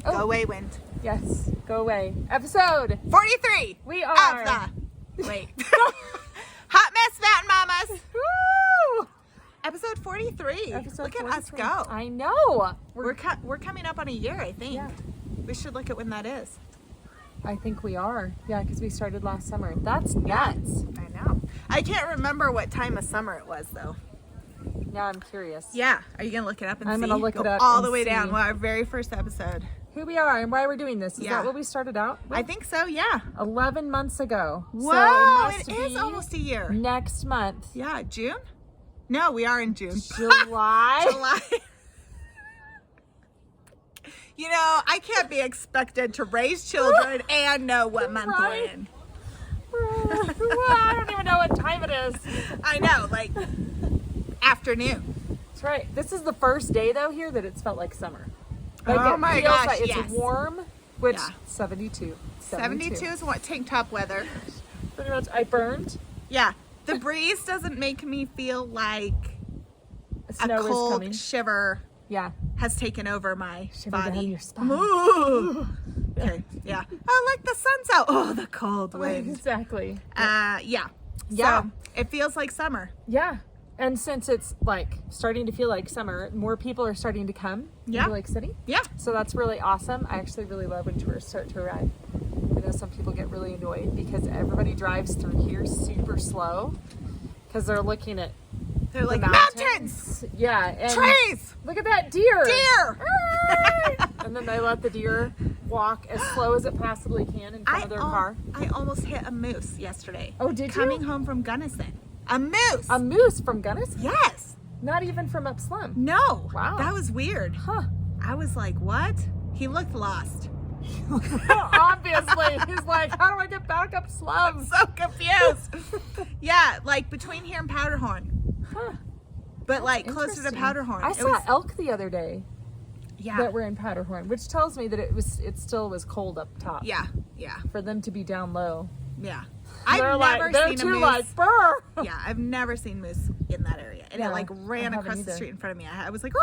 Oh. Go away, wind. Yes, go away. Episode 43. We are. Of the... Wait. Hot Mess Mountain Mamas. Woo! Episode 43. Episode Look at 43. us go. I know. We're coming up on a year, I think. Yeah. We should look at when that is. I think we are. Yeah, because we started last summer. That's nuts. I know. I can't remember what time of summer it was, though. Now I'm curious. Yeah. Are you going to look it up and see? I'm gonna look Go it up all and the way down. see. Well, our very first episode. Who we are and why we're doing this. Is Yeah. that what we started out with? I think so, yeah. 11 months ago. Whoa, so it must is be almost a year. next month. Yeah, June? No, we are in June. July. July. You know, I can't be expected to raise children and know what month Right. we're in. I don't even know what time it is. I know, like afternoon. That's right. This is the first day though here that it's felt like summer. Like Oh it my feels gosh, like it's yes. warm, which Yeah. 72. 72 is what tank top weather. Pretty much. I burned. Yeah. The breeze doesn't make me feel like a Snow is cold coming. shiver Yeah. has taken over my Shiver body. down your spine. Ooh. Okay. Yeah. Oh, like the sun's out. Oh, the cold wind. Exactly. Yeah. Yeah. So it feels like summer. Yeah. And since it's like starting to feel like summer, more people are starting to come Yeah. into Lake City. Yeah. So that's really awesome. I actually really love when tourists start to arrive. I know some people get really annoyed because everybody drives through here super slow because they're looking at They're the like mountains. mountains, Yeah. And trees, look at that deer. deer. And then they let the deer walk as slow as it possibly can in front of their car. I almost hit a moose yesterday. Oh, did you? Coming home from Gunnison. A moose. A moose from Gunnison? Yes. Not even from up Slum. No. Wow. That was weird. Huh. I was like, what? He looked lost. Obviously. He's like, how do I get back up Slum? So confused. Yeah, like between here and Powderhorn. Huh. But like closer to Interesting. Powderhorn. I It saw was- elk the other day Yeah. that were in Powderhorn, which tells me that it still was cold up top. Yeah. Yeah. For them to be down low. Yeah. They're I've like, never they're seen a too moose. like, brr. Yeah, I've never seen moose in that area. And Yeah, it like I ran haven't across the either. street in front of me. I was like,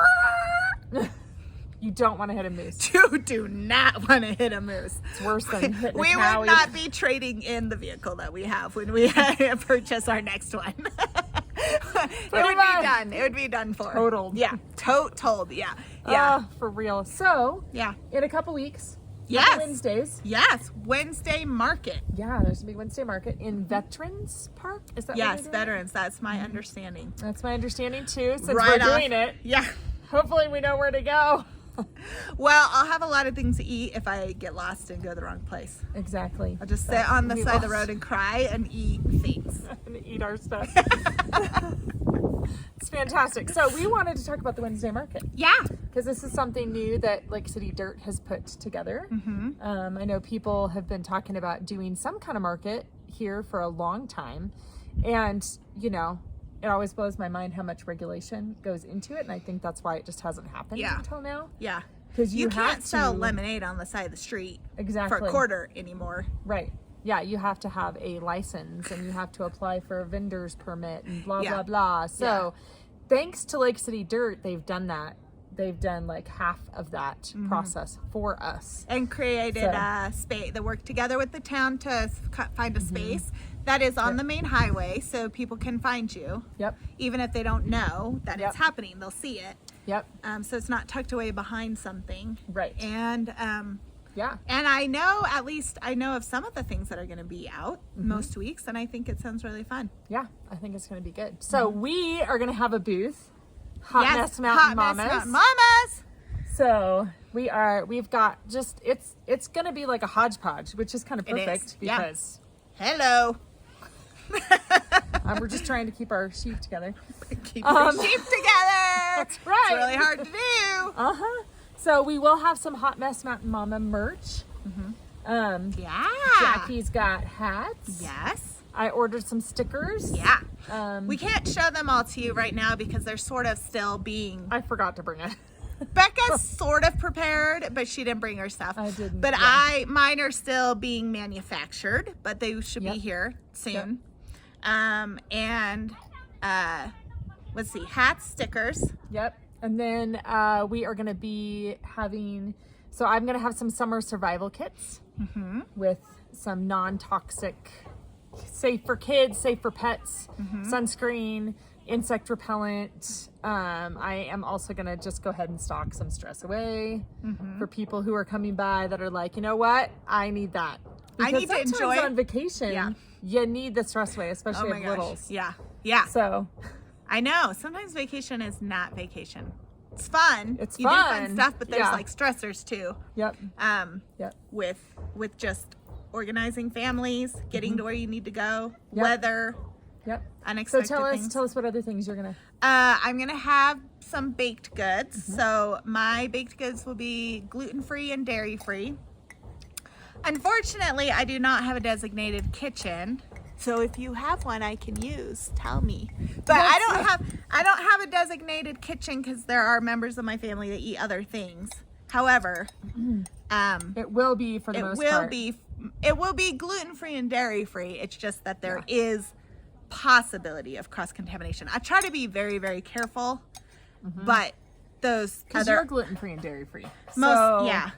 You don't want to hit a moose. you do not want to hit a moose. It's worse than hitting We a cow. would not be trading in the vehicle that we have when we purchase our next one. It would be much. done. It would be done for. Totaled. Yeah. Totaled. Yeah. Yeah. For real. So, Yeah. in a couple weeks, Yes. Wednesdays. Yes. Wednesday market. Yeah, there's a big Wednesday market in Veterans Park. Is that what Yes, they're doing? veterans. That's my understanding. That's my understanding too. Since Right we're off. doing it, Yeah. hopefully we know where to go. Well, I'll have a lot of things to eat if I get lost and go the wrong place. Exactly. I'll just sit on the We side of the lost. road and cry and eat things. And eat our stuff. It's fantastic. So we wanted to talk about the Wednesday market Yeah. because this is something new that Lake City Dirt has put together. Mm-hmm. I know people have been talking about doing some kind of market here for a long time, and you know, it always blows my mind how much regulation goes into it, and I think that's why it just hasn't happened Yeah. until now. Yeah. Because You have can't sell to- lemonade on the side of the street exactly for a quarter anymore. Right. Yeah, you have to have a license and you have to apply for a vendor's permit and blah, Yeah. blah, blah. So thanks to Lake City Dirt, they've done that. They've done like half of that process for us. And created So- a space that worked together with the town to find a Mm-hmm. space that is on the main highway so people can find you. Yep. Even if they don't know that Yep. it's happening, they'll see it. Yep. So it's not tucked away behind something. Right. And Yeah. I know, at least I know of some of the things that are going to be out Mm-hmm. most weeks, and I think it sounds really fun. Yeah. I think it's going to be good. So we are going to have a booth. Hot Yes, Mess Mountain Hot Mess Mamas. Mountain Mamas. So we've got just, it's going to be like a hodgepodge, which is kind of It is, perfect yeah. because Hello. we're just trying to keep our sheep together. Keep your sheep together. That's right. It's really hard to do. Uh-huh. So we will have some Hot Mess Mountain Mama merch. Yeah. Jackie's got hats. Yes. I ordered some stickers. Yeah. We can't show them all to you right now because they're sort of still being. I forgot to bring it. Becca's sort of prepared, but she didn't bring her stuff. I didn't, But yeah. mine are still being manufactured, but they should Yep. be here soon. And let's see, hats, stickers. Yep. And then we are going to be having So I'm going to have some summer survival kits with some non-toxic, safe for kids, safe for pets, sunscreen, insect repellent. I am also going to just go ahead and stock some Stress Away for people who are coming by that are like, you know what? I need that. Because I need to sometimes enjoy on vacation, you need the Stress Away, especially Oh my with gosh. littles. Yeah. Yeah. So I know. Sometimes vacation is not vacation. It's fun. It's you do fun. fun stuff, but there's Yeah. like stressors too. yep. Yep. With just organizing families, getting to where you need to go, Yep. weather, Yep. So unexpected tell things. us what other things you're gonna. I'm gonna have some baked goods. So my baked goods will be gluten-free and dairy-free. Unfortunately, I do not have a designated kitchen. So if you have one I can use, tell me. But I don't have a designated kitchen because there are members of my family that eat other things. However, It will be for the most part. it will be gluten-free and dairy-free. It's just that there is possibility of cross-contamination. I try to be very, very careful, but those Because other you're gluten free and dairy free. most yeah.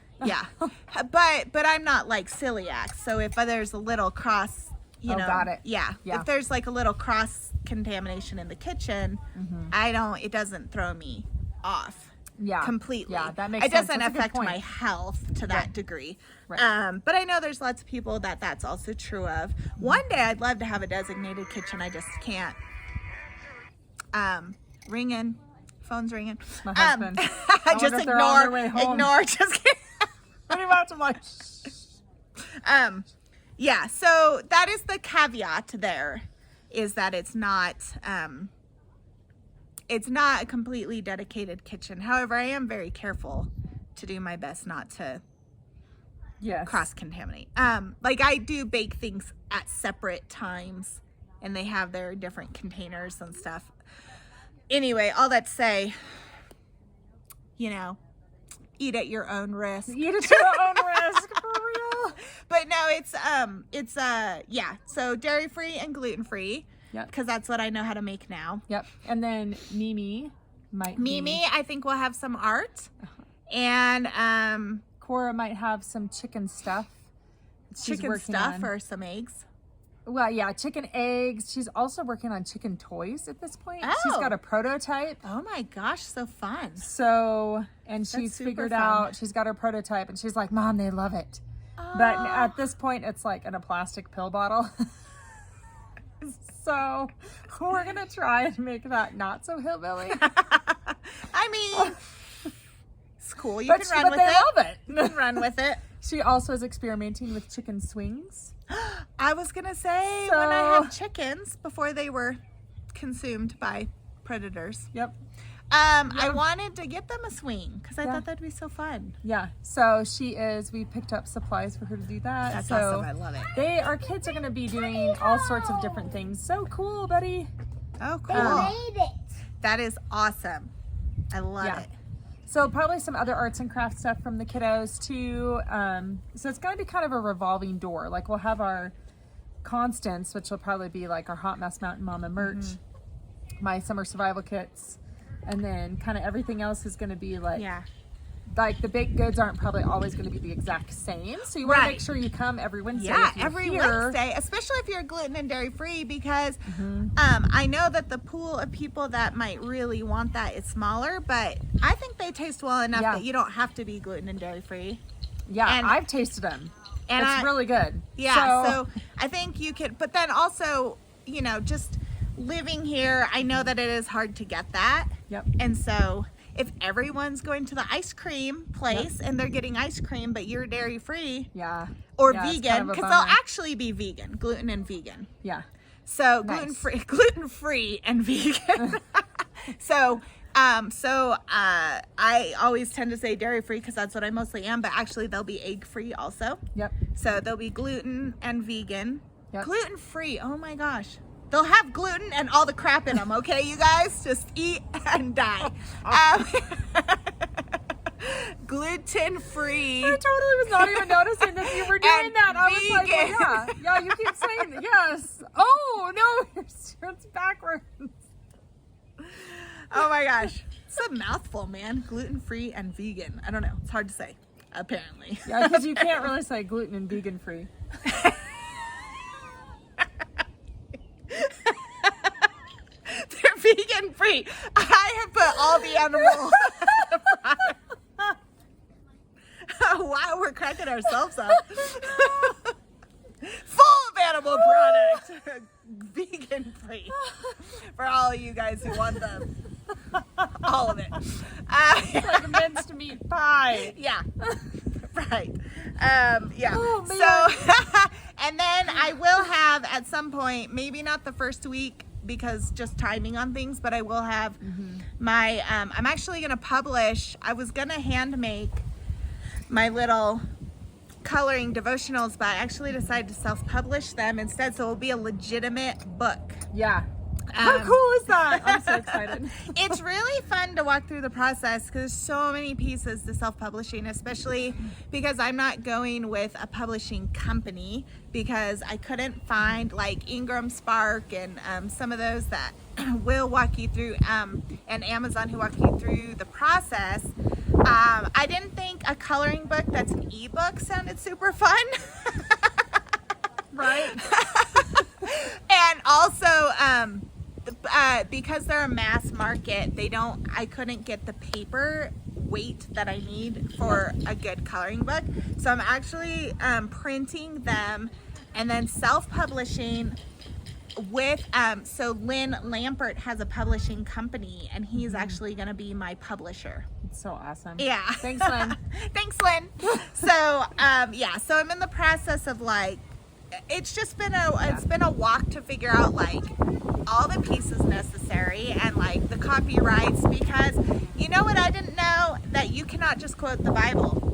but I'm not like celiac. So if there's a little cross, Oh, got it. Yeah. Yeah. If there's like a little cross contamination in the kitchen, it doesn't throw me off. Yeah. Completely. Yeah, that makes It sense. doesn't That's a good affect point. my health to that degree. Right. But I know there's lots of people that's also true of. One day I'd love to have a designated kitchen. I just can't. Ringing. Phone's ringing. My husband. I just wonder if they're on their way home. ignore. Just kidding. Pretty much, I'm like, Yeah, so that is the caveat there, is that it's not a completely dedicated kitchen. However, I am very careful to do my best not to yes. cross-contaminate. Like I do bake things at separate times, and they have their different containers and stuff. Anyway, all that to say, eat at your own risk. Eat at your own risk, for real. But no, so dairy free and gluten free. Yep. Because that's what I know how to make now. Yep. And then Mimi might Mimi, I think we'll have some art, and Cora might have some chicken stuff. She's chicken working stuff on. or some eggs. Well, yeah, chicken eggs. She's also working on chicken toys at this point. She's Oh. got a prototype. Oh my gosh, so fun! So, and she's super figured fun. out, she's got her prototype, and she's like, Mom, they love it. But at this point, it's like in a plastic pill bottle. So we're going to try and make that not so hillbilly. I mean, it's cool. You But can run with they it. love it. You can run with it. She also is experimenting with chicken swings. I was gonna say when I So- had chickens before they were consumed by predators. Yep. I wanted to get them a swing because I Yeah. thought that'd be so fun. Yeah. So we picked up supplies for her to do that. That's so awesome. I love it. our kids are going to be doing all sorts of different things. So cool, buddy. Oh, cool. Made it. That is awesome. I love Yeah. it. So probably some other arts and crafts stuff from the kiddos too. So it's going to be kind of a revolving door. Like we'll have our constants, which will probably be like our Hot Mess Mountain Mama merch, my summer survival kits, and then kind of everything else is going to be like the baked goods aren't probably always going to be the exact same. So you want to Right. make sure you come every Wednesday. Yeah, if you're every here. Wednesday, especially if you're gluten and dairy free, because I know that the pool of people that might really want that is smaller, but I think they taste well enough Yeah. that you don't have to be gluten and dairy free. Yeah, And- I've tasted them. and it's I- really good. Yeah, so I think you could, but then also, just living here, I know that it is hard to get that. Yep. And so if everyone's going to the ice cream place and they're getting ice cream, but you're dairy free Yeah. or Yeah, it's vegan, kind of a because they'll bummer. actually be vegan, gluten and vegan. Yeah. So Nice. gluten free and vegan. So I always tend to say dairy free because that's what I mostly am, but actually they'll be egg free also. Yep. So they'll be gluten and vegan. Yep. Gluten free. Oh my gosh. They'll have gluten and all the crap in them, okay, you guys? Just eat and die. Gluten free. I totally was not even noticing that you were doing And that. I was like, vegan. well, yeah, you keep saying that. Yes. Oh, no, it's backwards. Oh my gosh. It's a mouthful, man. Gluten free and vegan. I don't know. It's hard to say. apparently. Yeah, because you can't really say gluten and vegan free. They're vegan free. I have put all the animal products. Wow, we're cracking ourselves up. Full of animal products. Vegan free. For all of you guys who want them. All of it. It's like a minced meat pie. Yeah. Right. Yeah. Oh, man. So, and then I will have at some point, maybe not the first week because just timing on things, but I will have my, I'm actually going to publish, I was going to hand make my little coloring devotionals, but I actually decided to self-publish them instead. So it'll be a legitimate book. Yeah. How cool is that? I'm so excited. It's really fun to walk through the process because there's so many pieces to self-publishing, especially because I'm not going with a publishing company because I couldn't find like Ingram Spark and some of those that will walk you through and Amazon who walk you through the process. I didn't think a coloring book that's an ebook sounded super fun. Right? And also, because they're a mass market, I couldn't get the paper weight that I need for a good coloring book. So I'm actually printing them and then self-publishing with, so Lynn Lampert has a publishing company and he's actually going to be my publisher. It's so awesome. Yeah. Thanks, Lynn. Thanks, Lynn. So, yeah, so I'm in the process of like, it's just been it's been a walk to figure out like all the pieces necessary and like the copyrights, because you know what I didn't know, that you cannot just quote the Bible.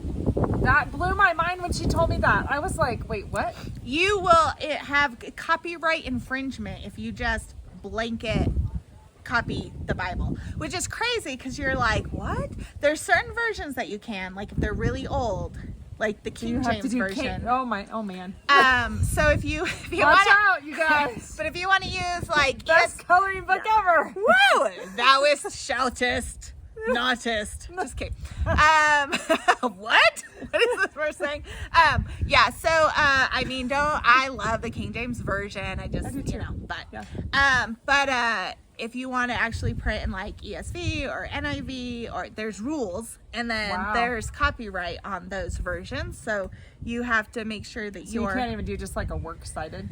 That blew my mind when she told me that. I was like, wait, what? You will have copyright infringement if you just blanket copy the Bible, which is crazy because you're like, what? There's certain versions that you can, like if they're really old, like the King James version. Oh man. So if you Watch want out, you guys. but if you want to use like Best coloring book ever. woo, thouest shoutest noughtest. Just kidding. What? What is this verse saying? Yeah. So I mean, I love the King James version. I just but Yeah. if you want to actually print in like ESV or NIV, or there's rules, and then Wow. there's copyright on those versions. So you have to make sure that So you you're can't even do just like a works cited.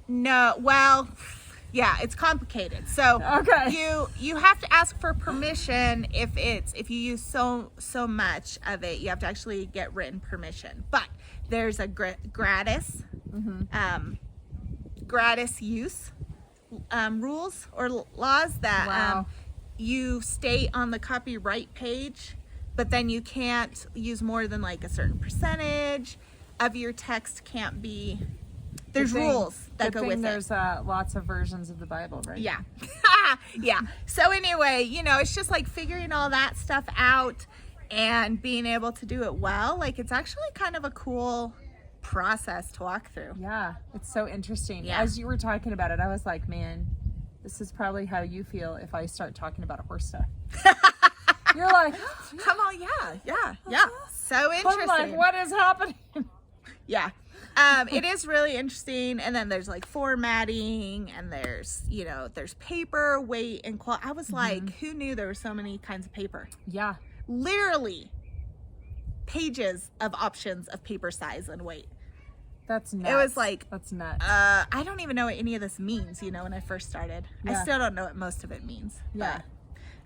no, well, yeah, it's complicated. So Okay. you have to ask for permission if you use so much of it, you have to actually get written permission. But there's a gratis use rules or laws that Wow. you state on the copyright page, but then you can't use more than like a certain percentage of your text can't be. There's rules that go with it. There's lots of versions of the Bible, right? Yeah. Yeah. So anyway, it's just like figuring all that stuff out and being able to do it well. Like it's actually kind of a cool process to walk through. Yeah, it's so interesting. Yeah. As you were talking about it, I was like, man, this is probably how you feel if I start talking about horse stuff. You're like, Come on, yeah. So interesting. I'm like, what is happening? Yeah. It is really interesting. And then there's like formatting and there's paper, weight, and quality. I was like, who knew there were so many kinds of paper? Yeah. Literally pages of options of paper size and weight. That's nuts. It was like, that's nuts. I don't even know what any of this means, when I first started. I Yeah. still don't know what most of it means. Yeah. But,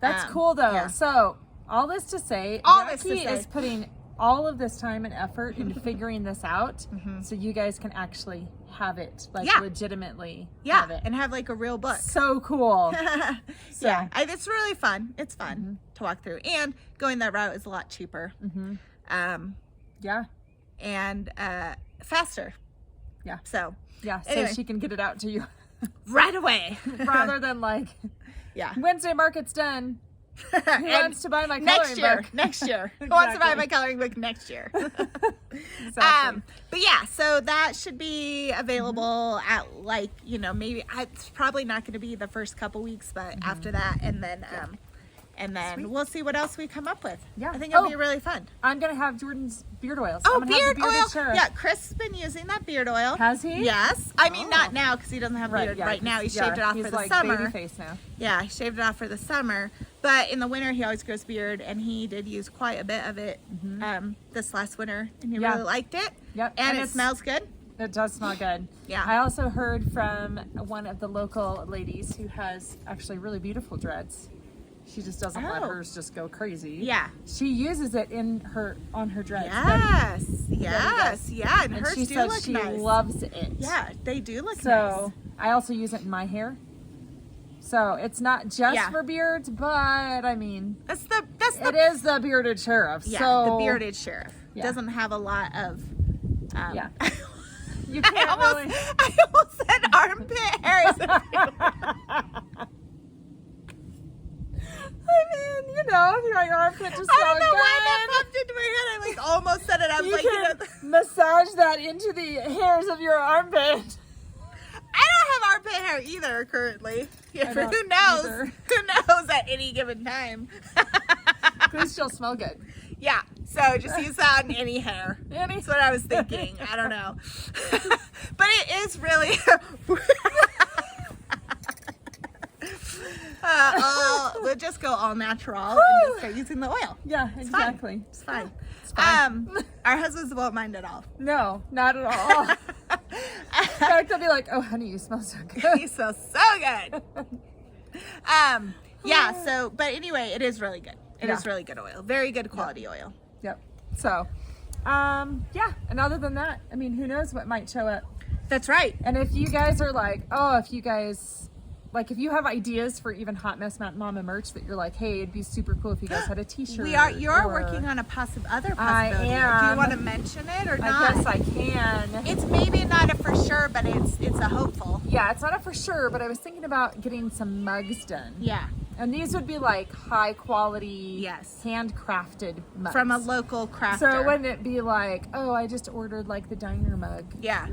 That's cool though. yeah. So all this to say, All this to Jackie say. is putting all of this time and effort into figuring this out so you guys can actually have it, like Yeah. legitimately Yeah, have it. and have like a real book. So cool. So, Yeah, it's really fun. It's fun to walk through, and going that route is a lot cheaper, yeah. and faster. Yeah. So Yeah. So Anyway. she can get it out to you right away, rather than like, yeah. Wednesday market's done. Who And wants to buy my next coloring year, book? next year. Who wants to buy Exactly. my coloring book next year? Exactly. But yeah, so that should be available at like, maybe it's probably not going to be the first couple weeks, but after that, and then And then Sweet. we'll see what else we come up with. Yeah. I think it'll Oh. be really fun. I'm gonna have Jordan's beard oils. Oh, I'm gonna have beard the bearded oil. sheriff. Yeah, Chris has been using that beard oil. Has he? Yes. I mean, Oh. not now because he doesn't have beard right now. He shaved it off he's for the like summer. baby face now. Yeah, he shaved it off for the summer. But in the winter, he always grows beard, and he did use quite a bit of it this last winter, and he Yeah. really liked it. Yep. And it it's- smells good. It does smell good. Yeah. I also heard from one of the local ladies who has actually really beautiful dreads. She just doesn't let Oh. hers just go crazy. Yeah. She uses it on her dreads. Yes. Betty Yes. does. Yeah. And, And hers she do said look she nice. loves it. Yeah, they do look So I also use it in my hair. So it's not just Yeah. for beards, but I mean, nice. That's the it is the bearded sheriff. yeah, so the bearded sheriff. Yeah. Doesn't have a lot of Yeah. You I can't almost said armpit hairs. I mean, you know, if your armpit just I so don't know why good. that popped into my head. I like almost said it. I was You like, can massage that into the hairs of your armpit. I don't have armpit hair either currently. Yeah, don't who knows? either. Who knows at any given time? Because she'll smell good. Yeah, so just use that on any hair. Any- That's what I was thinking. I don't know. But it is really. We'll just go all natural and just start using the oil. Yeah, fine. exactly. It's fine. It's fine. Our husbands won't mind at all. No, not at all. In fact, they'll be like, "Oh, honey, you smell so good." He smells so good. Yeah, so, but anyway, it is really good. It is Yeah. really good oil. Very good quality oil. Yep. So, yeah. And other than that, I mean, who knows what might show up? That's right. And if you guys are like, oh, if you have ideas for even Hot Mess Mountain Mama merch that you're like, hey, it'd be super cool if you guys had a T-shirt. You're or- working on other possibility. I Do you am. want to mention it or I not? guess I can. It's maybe not a for sure, but it's a hopeful. Yeah, it's not a for sure, but I was thinking about getting some mugs done. Yeah. And these would be like high quality, Yes. handcrafted mugs. From a local crafter. So wouldn't it be like, oh, I just ordered like the diner mug? Yeah.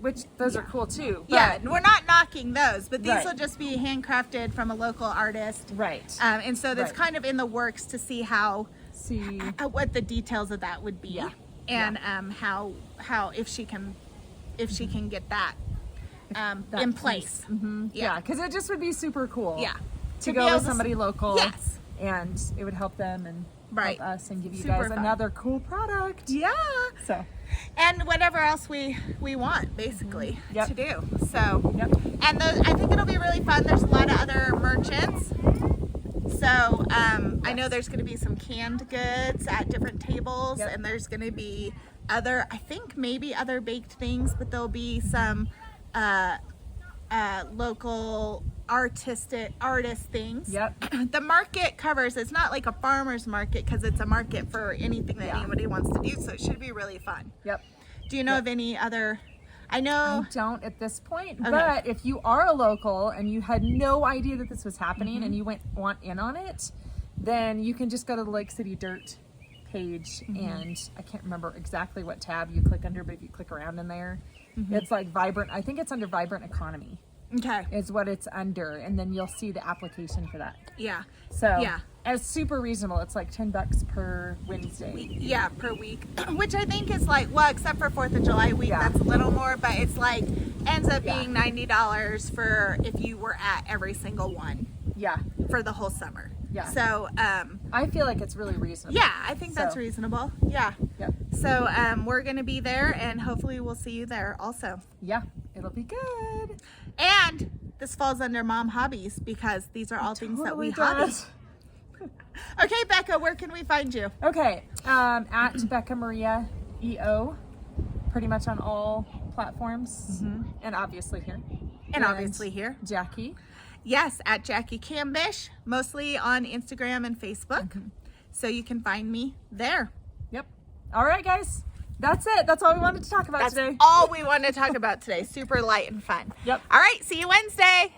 Which those are cool too. Yeah, but- we're not knocking those, but these Right. will just be handcrafted from a local artist. Right. And so that's Right. kind of in the works to see how See. what the details of that would be, Yeah. and how if she can get that, that in piece. place. Yeah, because it just would be super cool. Yeah. To be go able with to somebody local. Yes. And it would help them and Right. help us and give you Super guys fun. another cool product. Yeah. So. And whatever else we want basically Yep. to do. So Yep. and I think it'll be really fun. There's a lot of other merchants. So I know there's going to be some canned goods at different tables, Yep. and there's going to be I think maybe other baked things, but there'll be some local artist things. Yep. The market covers, it's not like a farmer's market because it's a market for anything that Yeah. anybody wants to do, so it should be really fun. Yep. Do you know of any other? I I know. don't at this point, Okay. but if you are a local and you had no idea that this was happening Mm-hmm. and you want in on it, then you can just go to the Lake City Dirt page Mm-hmm. and I can't remember exactly what tab you click under, but if you click around in there, Mm-hmm. it's like Vibrant. I think it's under Vibrant Economy Okay. is what it's under, and then you'll see the application for that. Yeah. So Yeah. it's super reasonable. It's like $10 per Wednesday. Yeah, per week, which I think is like, well, except for 4th of July week, Yeah. that's a little more, but it's like ends up Yeah. being $90 for if you were at every single one Yeah. for the whole summer. Yeah. So, I feel like it's really reasonable. yeah, I think that's So- reasonable. Yeah. Yep. So, we're going to be there, and hopefully we'll see you there also. Yeah. It'll be good. And this falls under mom hobbies because these are all things that we Totally hobby. does. Okay, Becca, where can we find you? Okay, at Becca Maria EO, pretty much on all platforms, and obviously here. And obviously here. Jackie. Yes, at Jackie Cambish, mostly on Instagram and Facebook. Mm-hmm. So you can find me there. Yep. All right, guys. That's it. That's all we wanted to talk about That's today. all we want to talk about today. Super light and fun. Yep. All right, see you Wednesday.